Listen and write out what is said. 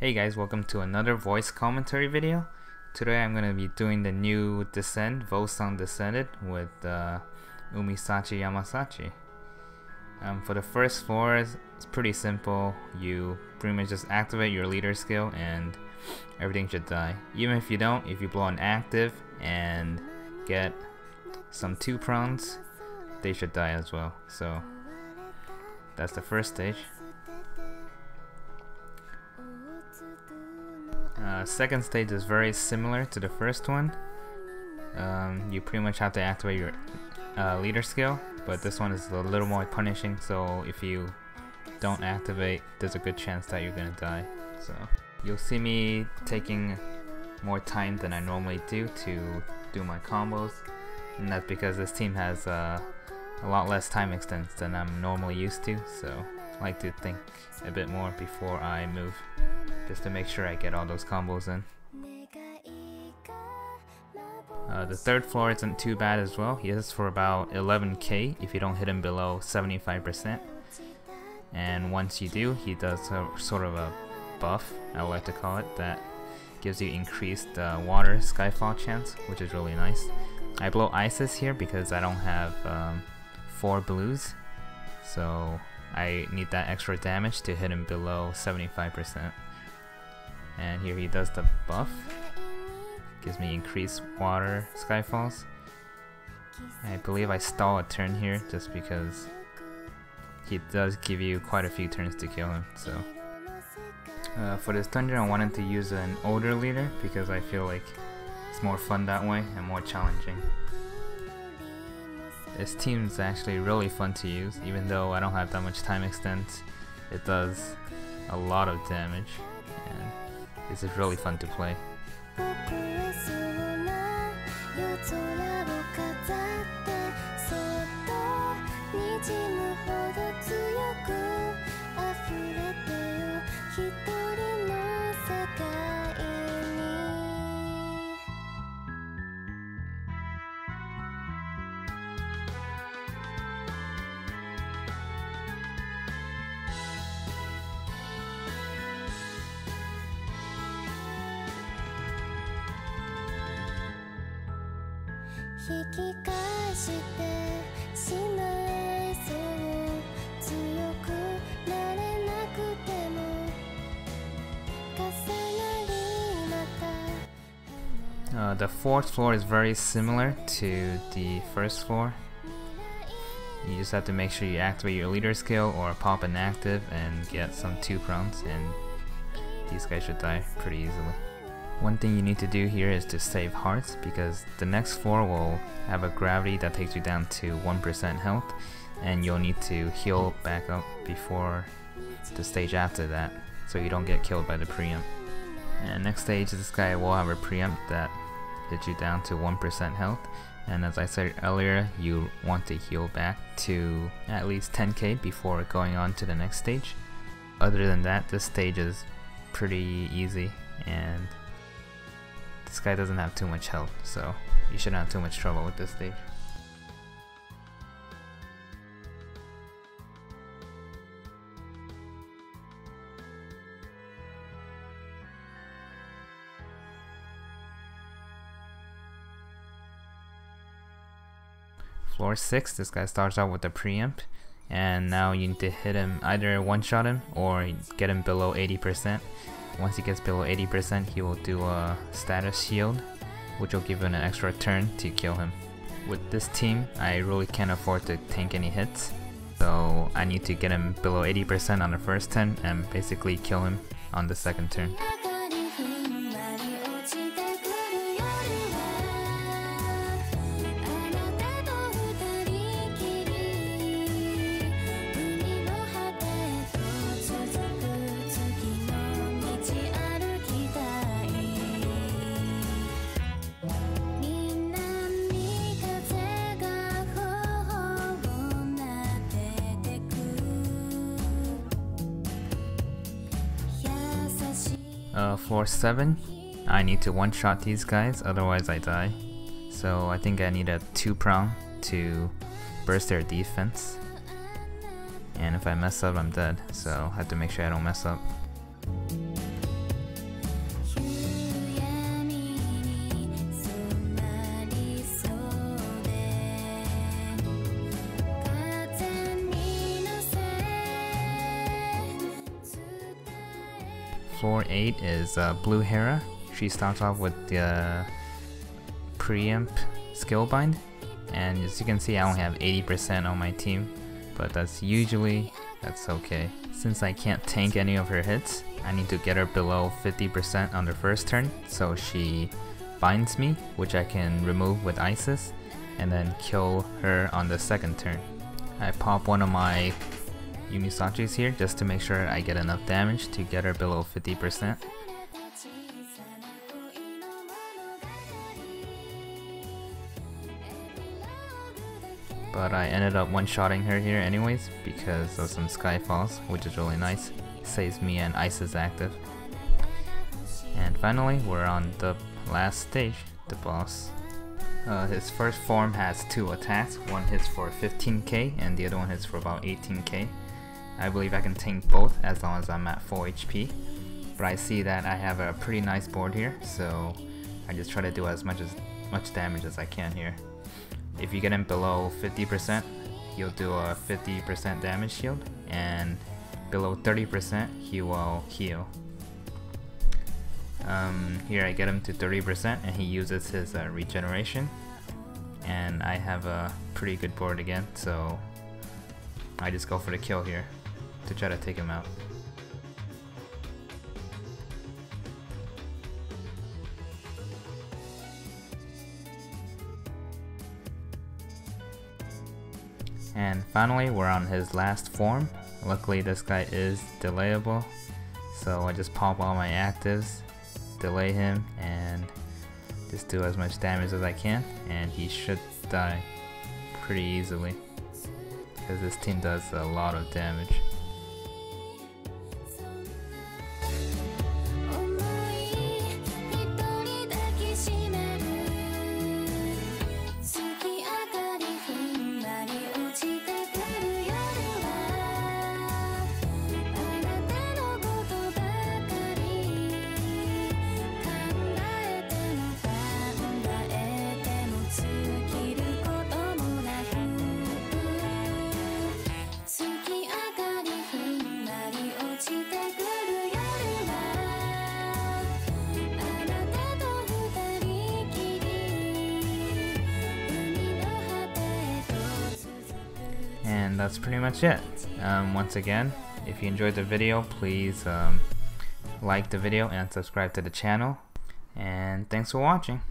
Hey guys, welcome to another voice commentary video. Today I'm going to be doing the new Descent, Volsung Descended with Umisachi Yamasachi. For the first floor, it's pretty simple. You pretty much just activate your leader skill and everything should die. Even if you don't, if you blow an active and get some 2 prawns, they should die as well. So that's the first stage. Second stage is very similar to the first one. You pretty much have to activate your leader skill, but this one is a little more punishing, so if you don't activate, there's a good chance that you're gonna die. So you'll see me taking more time than I normally do to do my combos, and that's because this team has a lot less time extents than I'm normally used to, so I like to think a bit more before I move, just to make sure I get all those combos in. The third floor isn't too bad as well. He hits for about 11k if you don't hit him below 75%. And once you do, he does sort of a buff, I would like to call it, that gives you increased water skyfall chance, which is really nice. I blow ices here because I don't have 4 blues, so I need that extra damage to hit him below 75%. And here he does the buff, gives me increased water skyfalls. I believe I stall a turn here just because he does give you quite a few turns to kill him. So for this dungeon I wanted to use an older leader because I feel like it's more fun that way and more challenging. This team is actually really fun to use, even though I don't have that much time extent. It does a lot of damage and this is really fun to play. The fourth floor is very similar to the first floor. You just have to make sure you activate your leader skill or pop an active and get some 2 crowns, and these guys should die pretty easily. One thing you need to do here is to save hearts, because the next floor will have a gravity that takes you down to 1% health, and you'll need to heal back up before the stage after that, so you don't get killed by the preempt. And next stage, this guy will have a preempt that hits you down to 1% health, and as I said earlier, you want to heal back to at least 10k before going on to the next stage. Other than that, this stage is pretty easy, and this guy doesn't have too much health, so you shouldn't have too much trouble with this stage. Floor 6, this guy starts out with a preempt, and now you need to hit him, either one-shot him or get him below 80%. Once he gets below 80%, he will do a status shield, which will give him an extra turn to kill him. With this team, I really can't afford to tank any hits, so I need to get him below 80% on the first turn and basically kill him on the second turn. Floor 7, I need to one-shot these guys, otherwise I die. So I think I need a 2 prong to burst their defense. And if I mess up, I'm dead, so I have to make sure I don't mess up. floor 8 is Blue Hera. She starts off with the preempt skill bind, and as you can see I only have 80% on my team, but that's okay. Since I can't tank any of her hits, I need to get her below 50% on the first turn, so she binds me, which I can remove with Isis, and then kill her on the second turn. I pop one of my Umisachis here just to make sure I get enough damage to get her below 50%. But I ended up one-shotting her here anyways because of some Skyfalls, which is really nice. Saves me an Isis active. And finally, we're on the last stage, the boss. His first form has 2 attacks. One hits for 15k and the other one hits for about 18k. I believe I can tank both as long as I'm at full HP. But I see that I have a pretty nice board here, so I just try to do as much damage as I can here. If you get him below 50%, he'll do a 50% damage shield, and below 30% he will heal. Here I get him to 30% and he uses his regeneration, and I have a pretty good board again, so I just go for the kill here to try to take him out. And finally, we're on his last form. Luckily this guy is delayable, so I just pop all my actives, delay him, and just do as much damage as I can, and he should die pretty easily because this team does a lot of damage. And that's pretty much it. Once again, if you enjoyed the video, please like the video and subscribe to the channel. And thanks for watching.